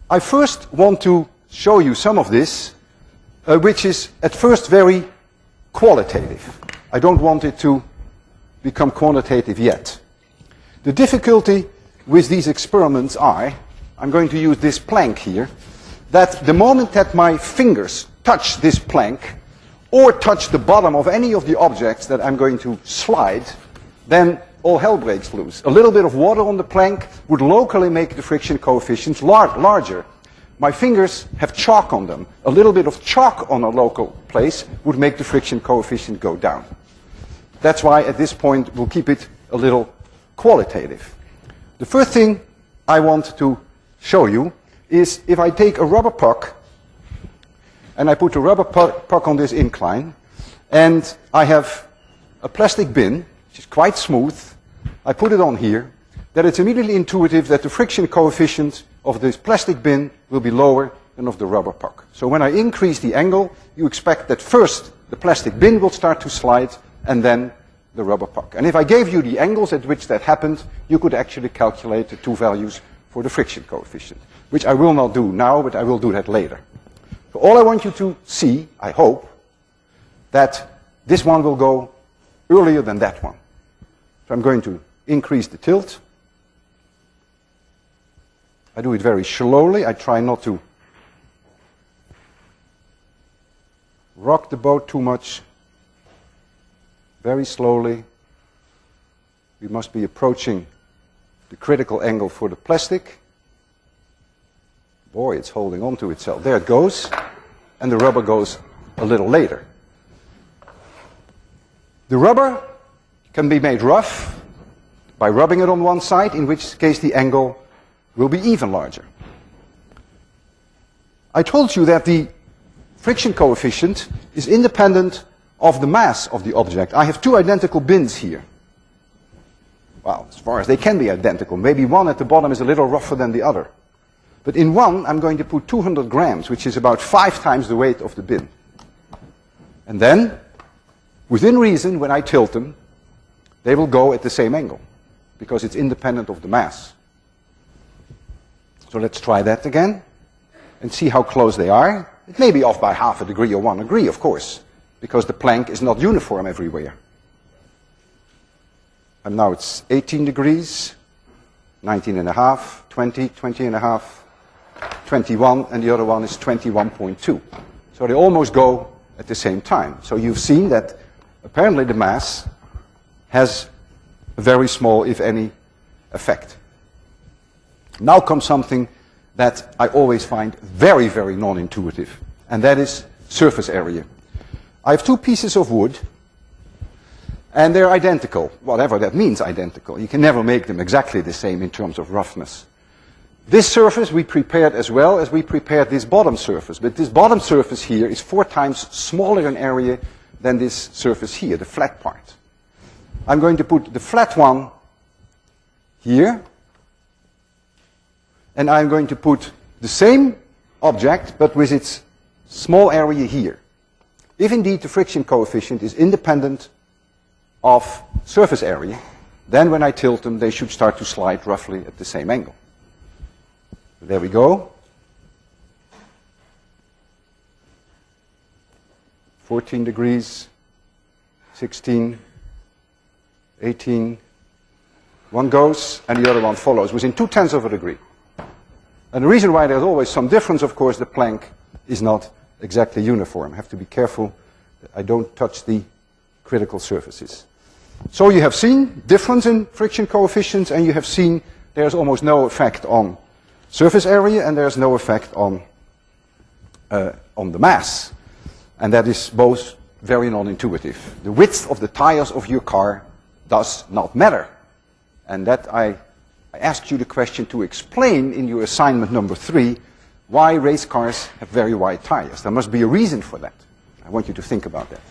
I first want to show you some of this, which is at first very qualitative. I don't want it to become quantitative yet. The difficulty with these experiments are, I'm going to use this plank here, that the moment that my fingers touch this plank or touch the bottom of any of the objects that I'm going to slide, then all hell breaks loose. A little bit of water on the plank would locally make the friction coefficients larger. My fingers have chalk on them. A little bit of chalk on a local place would make the friction coefficient go down. That's why at this point we'll keep it a little qualitative. The first thing I want to show you is if I take a rubber puck and I put a rubber puck on this incline and I have a plastic bin, which is quite smooth, I put it on here, that it's immediately intuitive that the friction coefficient of this plastic bin will be lower than of the rubber puck. So when I increase the angle, you expect that first the plastic bin will start to slide and then the rubber puck. And if I gave you the angles at which that happened, you could actually calculate the two values for the friction coefficient, which I will not do now, but I will do that later. So all I want you to see, I hope, that this one will go earlier than that one. So I'm going to increase the tilt. I do it very slowly. I try not to rock the boat too much. Very slowly. We must be approaching the critical angle for the plastic. Boy, it's holding on to itself. There it goes. And the rubber goes a little later. The rubber can be made rough by rubbing it on one side, in which case the angle will be even larger. I told you that the friction coefficient is independent of the mass of the object. I have two identical bins here. Well, as far as they can be identical. Maybe one at the bottom is a little rougher than the other. But in one, I'm going to put 200 grams, which is about 5 times the weight of the bin. And then, within reason, when I tilt them, they will go at the same angle, because it's independent of the mass. So let's try that again, and see how close they are. It may be off by half a degree or 1 degree, of course, because the plank is not uniform everywhere. And now it's 18 degrees, 19 and a half, 20, 20 and a half, 21, and the other one is 21.2. So they almost go at the same time. So you've seen that apparently the mass has a very small, if any, effect. Now comes something that I always find very, very non-intuitive, and that is surface area. I have two pieces of wood, and they're identical, whatever that means, identical. You can never make them exactly the same in terms of roughness. This surface we prepared as well as we prepared this bottom surface, but this bottom surface here is 4 times smaller in area than this surface here, the flat part. I'm going to put the flat one here, and I'm going to put the same object, but with its small area here. If indeed the friction coefficient is independent of surface area, then when I tilt them, they should start to slide roughly at the same angle. There we go. 14 degrees, 16, 18, one goes and the other one follows within 0.2 of a degree. And the reason why there's always some difference, of course, the plank is not exactly uniform. I have to be careful that I don't touch the critical surfaces. So you have seen difference in friction coefficients, and you have seen there's almost no effect on surface area and there's no effect on the mass. And that is both very non-intuitive. The width of the tires of your car does not matter. And that I asked you the question to explain in your assignment number 3, why race cars have very wide tires. There must be a reason for that. I want you to think about that.